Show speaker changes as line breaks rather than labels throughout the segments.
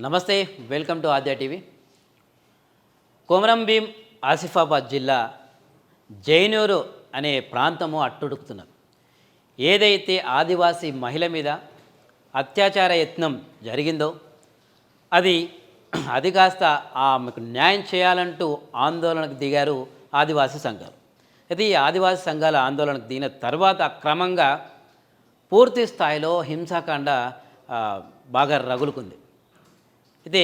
నమస్తే, welcome to Aadya TV. Komaram Bheem Asifabad జిల్లా జైనూరు అనే ప్రాంతము అట్టుడుకుతున్నది. ఏదైతే ఆదివాసీ మహిళ మీద అత్యాచార యత్నం జరిగిందో అది కాస్త ఆమెకు న్యాయం చేయాలంటూ ఆందోళనకు దిగారు ఆదివాసీ సంఘాలు. అయితే ఈ ఆదివాసీ సంఘాల ఆందోళనకు దిగిన తర్వాత క్రమంగా పూర్తి స్థాయిలో హింసాకాండ బాగా రగులుకుంది. అయితే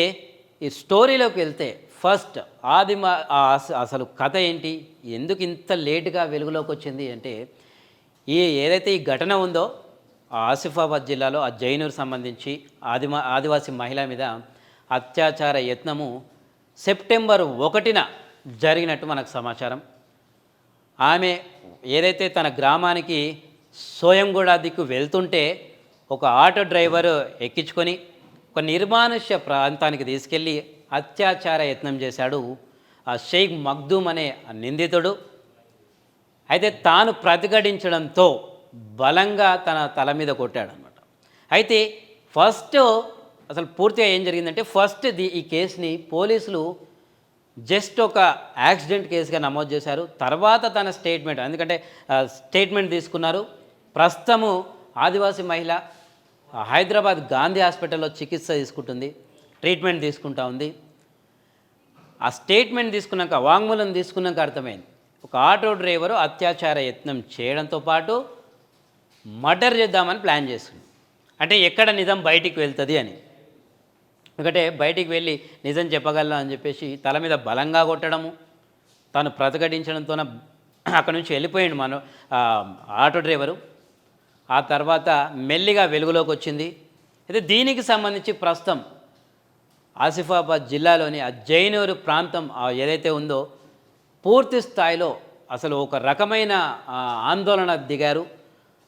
ఈ స్టోరీలోకి వెళ్తే ఫస్ట్ అసలు కథ ఏంటి, ఎందుకు ఇంత లేటుగా వెలుగులోకి వచ్చింది అంటే, ఏదైతే ఈ ఘటన ఉందో ఆసిఫాబాద్ జిల్లాలో ఆ జైనూరు సంబంధించి ఆదివాసీ మహిళ మీద అత్యాచార యత్నము సెప్టెంబర్ 1న జరిగినట్టు మనకు సమాచారం. ఆమె ఏదైతే తన గ్రామానికి సోయంగూడ దిక్కు వెళ్తుంటే ఒక ఆటో డ్రైవరు ఎక్కించుకొని ఒక నిర్మానుష్య ప్రాంతానికి తీసుకెళ్ళి అత్యాచార యత్నం చేశాడు ఆ షేక్ మగ్దూమ్ అనే నిందితుడు. అయితే తాను ప్రతిఘటించడంతో బలంగా తన తల మీద కొట్టాడనమాట. అయితే ఫస్ట్ అసలు పూర్తిగా ఏం జరిగిందంటే, ఫస్ట్ ఈ కేసుని పోలీసులు జస్ట్ ఒక యాక్సిడెంట్ కేసుగా నమోదు చేశారు. తర్వాత తన స్టేట్మెంట్, ఎందుకంటే స్టేట్మెంట్ తీసుకున్నారు. ప్రస్తుతము ఆదివాసీ మహిళ హైదరాబాద్ గాంధీ హాస్పిటల్లో చికిత్స తీసుకుంటుంది, ట్రీట్మెంట్ తీసుకుంటా ఉంది. ఆ స్టేట్మెంట్ తీసుకున్నాక, వాంగ్మూలం తీసుకున్నాక అర్థమైంది, ఒక ఆటో డ్రైవరు అత్యాచార యత్నం చేయడంతో పాటు మర్డర్ చేద్దామని ప్లాన్ చేస్తుంది. అంటే ఎక్కడ నిజం బయటికి వెళ్తుంది అని, ఎందుకంటే బయటికి వెళ్ళి నిజం చెప్పగలను అని చెప్పేసి తల మీద బలంగా కొట్టడము, తాను ప్రతిఘటించడంతోన అక్కడి నుంచి వెళ్ళిపోయాడు మన ఆటో డ్రైవరు. ఆ తర్వాత మెల్లిగా వెలుగులోకి వచ్చింది. అయితే దీనికి సంబంధించి ప్రస్తుతం ఆసిఫాబాద్ జిల్లాలోని ఆ జైనూరు ప్రాంతం ఏదైతే ఉందో పూర్తి స్థాయిలో అసలు ఒక రకమైన ఆందోళన దిగారు.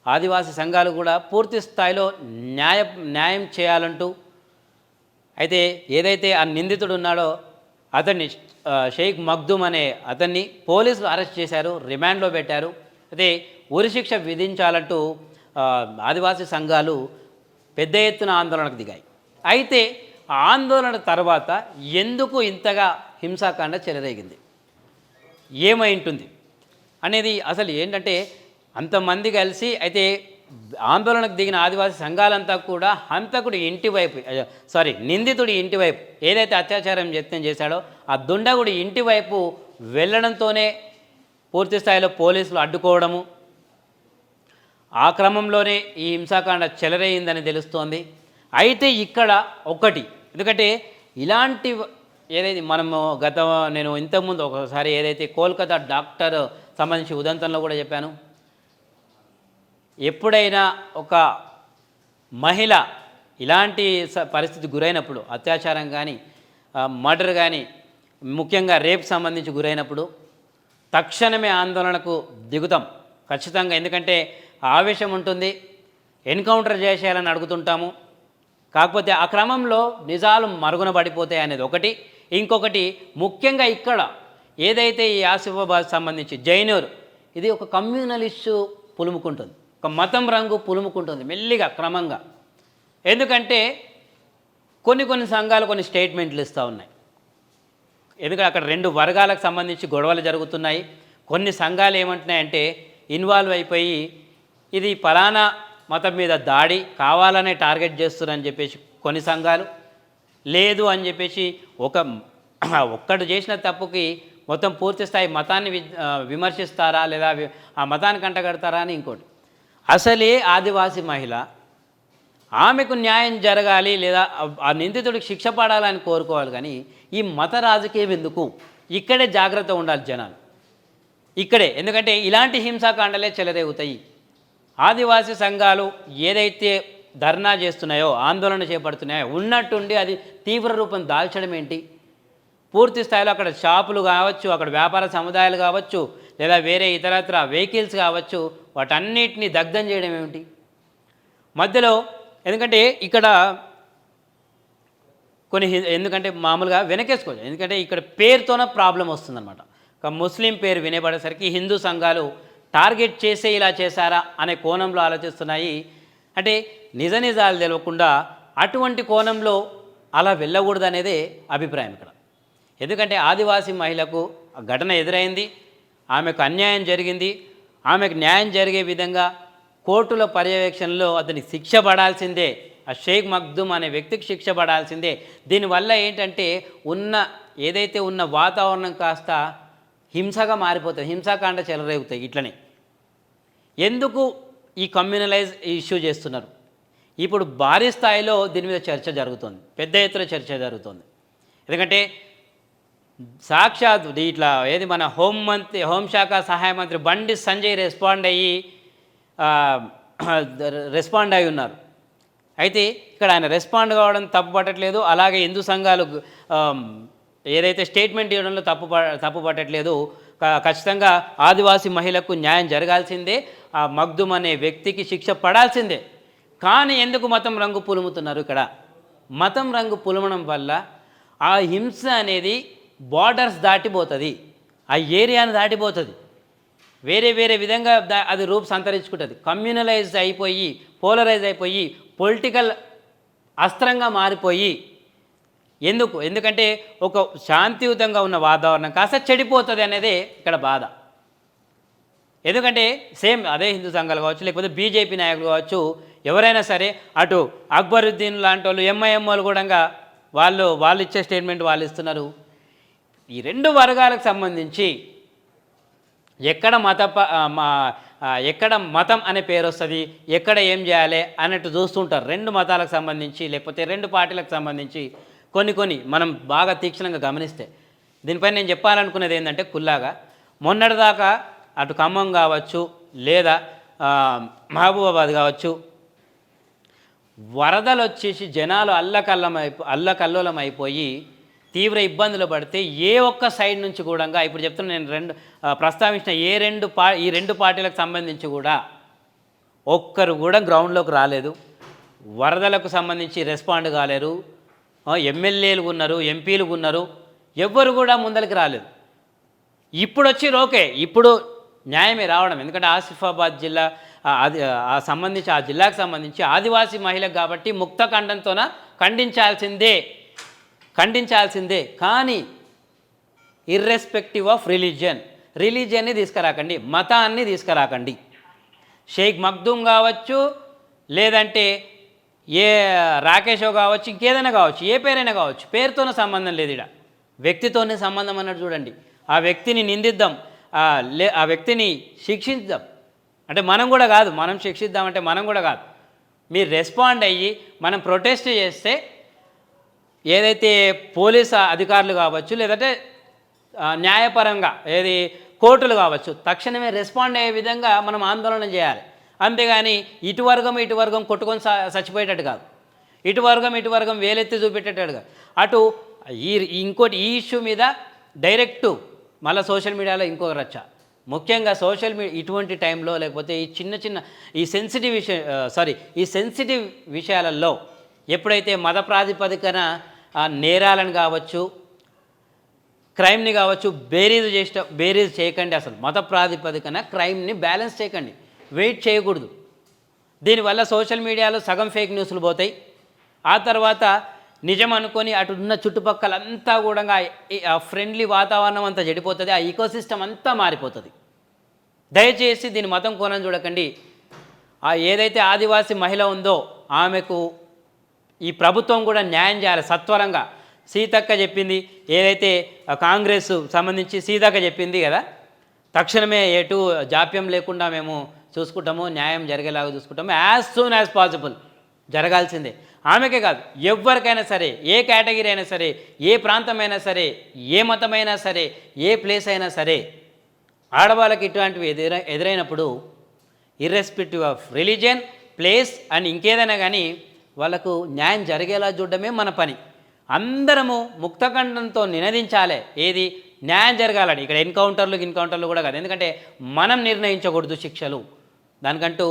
ఆదివాసీ సంఘాలు కూడా పూర్తి స్థాయిలో న్యాయం చేయాలంటూ, అయితే ఏదైతే ఆ నిందితుడు ఉన్నాడో అతన్ని షేక్ మగ్దూమ్ అనే అతన్ని పోలీసులు అరెస్ట్ చేశారు, రిమాండ్లో పెట్టారు. అయితే ఉరిశిక్ష విధించాలంటూ ఆదివాసీ సంఘాలు పెద్ద ఎత్తున ఆందోళనకు దిగాయి. అయితే ఆ ఆందోళన తర్వాత ఎందుకు ఇంతగా హింసాకాండ చెలరేగింది, ఏమై ఉంటుంది అనేది అసలు ఏంటంటే, అంతమంది కలిసి అయితే ఆందోళనకు దిగిన ఆదివాసీ సంఘాలంతా కూడా హంతకుడి ఇంటి వైపు, నిందితుడి ఇంటి వైపు, ఏదైతే అత్యాచారం యత్నం చేశాడో ఆ దుండగుడి ఇంటి వైపు వెళ్ళడంతోనే పూర్తి స్థాయిలో పోలీసులు అడ్డుకోవడము, ఆ క్రమంలోనే ఈ హింసాకాండ చెలరేయిందని తెలుస్తోంది. అయితే ఇక్కడ ఒకటి, ఎందుకంటే ఇలాంటి ఏదైతే మనము నేను ఇంతకుముందు ఒకసారి ఏదైతే కోల్కతా డాక్టర్ సంబంధించి ఉదంతంలో కూడా చెప్పాను, ఎప్పుడైనా ఒక మహిళ ఇలాంటి పరిస్థితి గురైనప్పుడు, అత్యాచారం కానీ మర్డర్ కానీ ముఖ్యంగా రేప్ సంబంధించి గురైనప్పుడు తక్షణమే ఆందోళనకు దిగుతాం ఖచ్చితంగా. ఎందుకంటే ఆవేశం ఉంటుంది, ఎన్కౌంటర్ చేసేయాలని అడుగుతుంటాము. కాకపోతే ఆ క్రమంలో నిజాలు మరుగున పడిపోతాయి అనేది ఒకటి. ఇంకొకటి ముఖ్యంగా ఇక్కడ ఏదైతే ఈ ఆసిఫాబాద్ సంబంధించి జైనూర్, ఇది ఒక కమ్యూనలిస్టు పులుముకుంటుంది, ఒక మతం రంగు పులుముకుంటుంది మెల్లిగా క్రమంగా. ఎందుకంటే కొన్ని సంఘాలు కొన్ని స్టేట్మెంట్లు ఇస్తూ ఉన్నాయి. ఎందుకంటే అక్కడ రెండు వర్గాలకు సంబంధించి గొడవలు జరుగుతున్నాయి. కొన్ని సంఘాలు ఏమంటున్నాయంటే ఇన్వాల్వ్ అయిపోయి ఇది ఫలానా మతం మీద దాడి కావాలనే టార్గెట్ చేస్తున్నారని చెప్పేసి కొన్ని సంఘాలు, లేదు అని చెప్పేసి ఒక్కడు చేసిన తప్పుకి మొత్తం పూర్తి స్థాయి మతాన్ని విమర్శిస్తారా లేదా ఆ మతానికి అంటగడతారా అని ఇంకోటి. అసలే ఆదివాసీ మహిళ, ఆమెకు న్యాయం జరగాలి లేదా ఆ నిందితుడికి శిక్ష పడాలని కోరుకోవాలి, కానీ ఈ మత రాజకీయం ఎందుకు? ఇక్కడే జాగ్రత్త ఉండాలి జనాలు, ఇక్కడే. ఎందుకంటే ఇలాంటి హింసాకాండలే చెలరేగుతాయి. ఆదివాసీ సంఘాలు ఏదైతే ధర్నా చేస్తున్నాయో, ఆందోళన చేపడుతున్నాయో, ఉన్నట్టుండి అది తీవ్ర రూపం దాల్చడం ఏంటి? పూర్తి స్థాయిలో అక్కడ షాపులు కావచ్చు, అక్కడ వ్యాపార సముదాయాలు కావచ్చు, లేదా వేరే ఇతరత్ర వెహికల్స్ కావచ్చు, వాటన్నిటిని దగ్ధం చేయడం ఏమిటి మధ్యలో? ఎందుకంటే ఇక్కడ ఎందుకంటే మామూలుగా వెనకేసుకోవచ్చు, ఎందుకంటే ఇక్కడ పేరుతోనే ప్రాబ్లం వస్తుందన్నమాట. ఒక ముస్లిం పేరు వినబడేసరికి హిందూ సంఘాలు టార్గెట్ చేసే ఇలా చేశారా అనే కోణంలో ఆలోచిస్తున్నాయి. అంటే నిజాలు తెలియకుండా అటువంటి కోణంలో అలా వెళ్ళకూడదు అనేదే అభిప్రాయం ఇక్కడ. ఎందుకంటే ఆదివాసీ మహిళకు ఘటన ఎదురైంది, ఆమెకు అన్యాయం జరిగింది, ఆమెకు న్యాయం జరిగే విధంగా కోర్టుల పర్యవేక్షణలో అతనికి శిక్ష పడాల్సిందే, ఆ షేక్ మగ్దుమ్ అనే వ్యక్తికి శిక్ష పడాల్సిందే. దీనివల్ల ఏంటంటే ఏదైతే ఉన్న వాతావరణం కాస్త హింసగా మారిపోతుంది, హింసాకాండ చెలరేగుతాయి. ఇట్లనే ఎందుకు ఈ కమ్యూనలైజ్ ఇష్యూ చేస్తున్నారు? ఇప్పుడు భారీ స్థాయిలో దీని మీద చర్చ జరుగుతుంది, పెద్ద ఎత్తున చర్చ జరుగుతుంది. ఎందుకంటే సాక్షాత్ ఇట్లా మన హోంశాఖ సహాయ మంత్రి బండి సంజయ్ రెస్పాండ్ అయి ఉన్నారు. అయితే ఇక్కడ ఆయన రెస్పాండ్ కావడం తప్పు పట్టట్లేదు, అలాగే హిందూ సంఘాలు ఏదైతే స్టేట్మెంట్ ఇవ్వడంలో తప్పు పట్టట్లేదు. ఖచ్చితంగా ఆదివాసీ మహిళకు న్యాయం జరగాల్సిందే, ఆ మగ్దుమ్ అనే వ్యక్తికి శిక్ష పడాల్సిందే. కానీ ఎందుకు మతం రంగు పులుముతున్నారు? ఇక్కడ మతం రంగు పులమడం వల్ల ఆ హింస అనేది బార్డర్స్ దాటిపోతుంది, ఆ ఏరియాను దాటిపోతుంది, వేరే వేరే విధంగా అది సంతరించుకుంటుంది, కమ్యూనలైజ్ అయిపోయి, పోలరైజ్ అయిపోయి, పొలిటికల్ అస్త్రంగా మారిపోయి. ఎందుకంటే ఒక శాంతియుతంగా ఉన్న వాతావరణం కాస్త చెడిపోతుంది అనేదే ఇక్కడ బాధ. ఎందుకంటే సేమ్ అదే హిందూ సంఘాలు కావచ్చు, లేకపోతే బీజేపీ నాయకులు కావచ్చు, ఎవరైనా సరే, అటు అక్బరుద్దీన్ లాంటి వాళ్ళు, ఎంఐఎం వాళ్ళు కూడా వాళ్ళు ఇచ్చే స్టేట్మెంట్ వాళ్ళు ఇస్తున్నారు. ఈ రెండు వర్గాలకు సంబంధించి ఎక్కడ మతం అనే పేరు వస్తుంది, ఎక్కడ ఏం చేయాలి అన్నట్టు చూస్తుంటారు. రెండు మతాలకు సంబంధించి, లేకపోతే రెండు పార్టీలకు సంబంధించి కొన్ని మనం బాగా తీక్షణంగా గమనిస్తే. దీనిపైన నేను చెప్పాలనుకునేది ఏంటంటే, కుల్లాగా మొన్నటిదాకా అటు ఖమ్మం కావచ్చు, లేదా మహబూబాబాద్ కావచ్చు, వరదలు వచ్చేసి జనాలు అల్లకల్లోలం అయిపోయి తీవ్ర ఇబ్బందులు పడితే ఏ ఒక్క సైడ్ నుంచి కూడా, ఇప్పుడు చెప్తున్నా నేను ప్రస్తావించిన ఈ రెండు పార్టీలకు సంబంధించి కూడా ఒక్కరు కూడా గ్రౌండ్లోకి రాలేదు, వరదలకు సంబంధించి రెస్పాండ్ కాలేరు, ఎమ్మెల్యేలు ఉన్నారు, ఎంపీలు ఉన్నారు, ఎవ్వరు కూడా ముందరికి రాలేదు. ఇప్పుడు వచ్చి ఓకే, ఇప్పుడు న్యాయమే రావడం. ఎందుకంటే ఆసిఫాబాద్ జిల్లా ఆ జిల్లాకు సంబంధించి ఆదివాసీ మహిళకు కాబట్టి ముక్త ఖండంతోన ఖండించాల్సిందే. కానీ ఇర్రెస్పెక్టివ్ ఆఫ్ రిలీజియన్ని తీసుకురాకండి, మతాన్ని తీసుకురాకండి. షేక్ మగ్దుమ్ కావచ్చు, లేదంటే రాకేషో కావచ్చు, ఇంకేదైనా కావచ్చు, ఏ పేరైనా కావచ్చు, పేరుతోనే సంబంధం లేదు, ఇక్కడ వ్యక్తితోనే సంబంధం అన్నట్టు చూడండి. ఆ వ్యక్తిని నిందిద్దాం, ఆ వ్యక్తిని శిక్షిద్దాం అంటే మనం కూడా కాదు, మనం శిక్షిద్దామంటే మనం కూడా కాదు. మీరు రెస్పాండ్ అయ్యి మనం ప్రొటెస్ట్ చేస్తే ఏదైతే పోలీస్ అధికారులు కావచ్చు, లేదంటే న్యాయపరంగా కోర్టులు కావచ్చు, తక్షణమే రెస్పాండ్ అయ్యే విధంగా మనం ఆందోళన చేయాలి. అంతేగాని ఇటు వర్గం కొట్టుకొని చచ్చిపోయేటట్టు కాదు, ఇటు వర్గం వేలెత్తి చూపెట్టేటట్టు కాదు. అటు ఇంకోటి ఈ ఇష్యూ మీద డైరెక్టు మళ్ళీ సోషల్ మీడియాలో ఇంకొక రచ్చ. ముఖ్యంగా సోషల్ మీడియా ఇటువంటి టైంలో, లేకపోతే ఈ సెన్సిటివ్ విషయాలలో ఎప్పుడైతే మత ప్రాతిపదికన నేరాలను కావచ్చు, క్రైమ్ని కావచ్చు బేరీజ్ చేయకండి. అసలు మత ప్రాతిపదికన క్రైమ్ని బ్యాలెన్స్ చేయకండి, వెయిట్ చేయకూడదు. దీనివల్ల సోషల్ మీడియాలో సగం ఫేక్ న్యూస్లు పోతాయి. ఆ తర్వాత నిజం అనుకొని అటు ఉన్న చుట్టుపక్కలంతా కూడా ఆ ఫ్రెండ్లీ వాతావరణం అంతా చెడిపోతుంది, ఆ ఈకోసిస్టమ్ అంతా మారిపోతుంది. దయచేసి దీని మతం కోణం చూడకండి. ఏదైతే ఆదివాసీ మహిళ ఉందో ఆమెకు ఈ ప్రభుత్వం కూడా న్యాయం చేయాలి సత్వరంగా. సీతక్క చెప్పింది, ఏదైతే కాంగ్రెస్ సంబంధించి సీతక్క చెప్పింది కదా, తక్షణమే ఎటు జాప్యం లేకుండా మేము చూసుకుంటాము, న్యాయం జరిగేలాగా చూసుకుంటాము, యాజ్ సూన్ యాజ్ పాసిబుల్ జరగాల్సిందే. ఆమెకే కాదు, ఎవరికైనా సరే, ఏ కేటగిరీ అయినా సరే, ఏ ప్రాంతమైనా సరే, ఏ మతమైనా సరే, ఏ ప్లేస్ అయినా సరే, ఆడవాళ్ళకి ఇటువంటివి ఎదురైనప్పుడు irrespective of religion, place and ఇంకేదైనా కానీ వాళ్ళకు న్యాయం జరిగేలా చూడడమే మన పని. అందరము ముక్తఖండంతో నినదించాలి, ఏది న్యాయం జరగాలని. ఇక్కడ ఎన్కౌంటర్లు కూడా కాదు, ఎందుకంటే మనం నిర్ణయించకూడదు శిక్షలు, దానికంటూ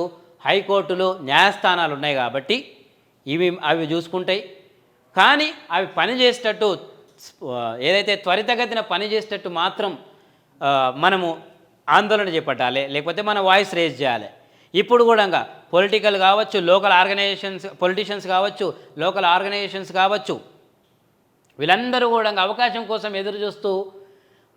హైకోర్టులు న్యాయస్థానాలు ఉన్నాయి కాబట్టి అవి చూసుకుంటాయి. కానీ అవి పనిచేసేటట్టు, ఏదైతే త్వరితగతిన పనిచేసేటట్టు మాత్రం మనము ఆందోళన చేపట్టాలి, లేకపోతే మన వాయిస్ రేజ్ చేయాలి. ఇప్పుడు కూడా పొలిటికల్ కావచ్చు, పొలిటీషియన్స్ కావచ్చు, లోకల్ ఆర్గనైజేషన్స్ కావచ్చు, వీళ్ళందరూ కూడా అవకాశం కోసం ఎదురు చూస్తూ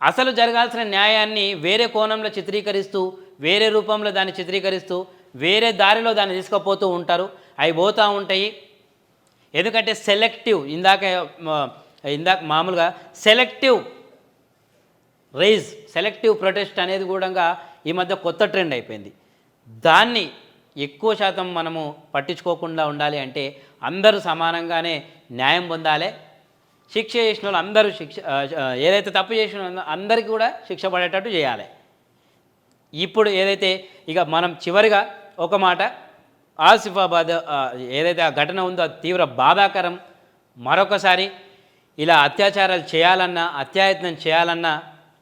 అసలు జరగాల్సిన న్యాయాన్ని వేరే కోణంలో చిత్రీకరిస్తూ, వేరే రూపంలో దాన్ని చిత్రీకరిస్తూ, వేరే దారిలో దాన్ని తీసుకుపోతూ ఉంటారు. అవి పోతూ ఉంటాయి. ఎందుకంటే ఇందాక మామూలుగా సెలెక్టివ్ ప్రొటెస్ట్ అనేది కూడా ఈ మధ్య కొత్త ట్రెండ్ అయిపోయింది. దాన్ని ఎక్కువ శాతం మనము పట్టించుకోకుండా ఉండాలి అంటే అందరూ సమానంగానే న్యాయం పొందాలి. శిక్ష చేసిన వాళ్ళు అందరూ ఏదైతే తప్పు చేసిన అందరికీ కూడా శిక్ష పడేటట్టు చేయాలి. ఇప్పుడు ఏదైతే ఇక మనం చివరిగా ఒక మాట, ఆసిఫాబాద్ ఏదైతే ఆ ఘటన ఉందో అది తీవ్ర బాధాకరం. మరొకసారి ఇలా అత్యాచారాలు చేయాలన్నా, అత్యాయత్నం చేయాలన్నా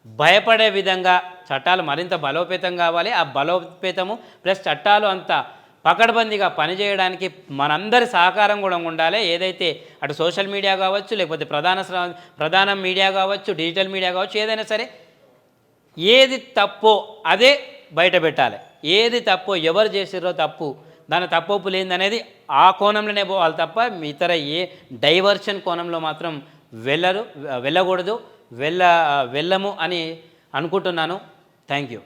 భయపడే విధంగా చట్టాలు మరింత బలోపేతం కావాలి. ఆ బలోపేతము ప్లస్ చట్టాలు అంత పకడ్బందీగా పనిచేయడానికి మనందరి సహకారం కూడా ఉండాలి. ఏదైతే అటు సోషల్ మీడియా కావచ్చు, లేకపోతే ప్రధాన మీడియా కావచ్చు, డిజిటల్ మీడియా కావచ్చు, ఏదైనా సరే ఏది తప్పో అదే బయట పెట్టాలి. ఏది తప్పో, ఎవరు చేసిరో తప్పు, దాని తప్పొప్పు లేదనేది ఆ కోణంలోనే పోవాలి తప్ప ఇతర ఏ డైవర్షన్ కోణంలో మాత్రం వెళ్ళకూడదు. వెళ్ళము అని అనుకుంటున్నాను. Thank you.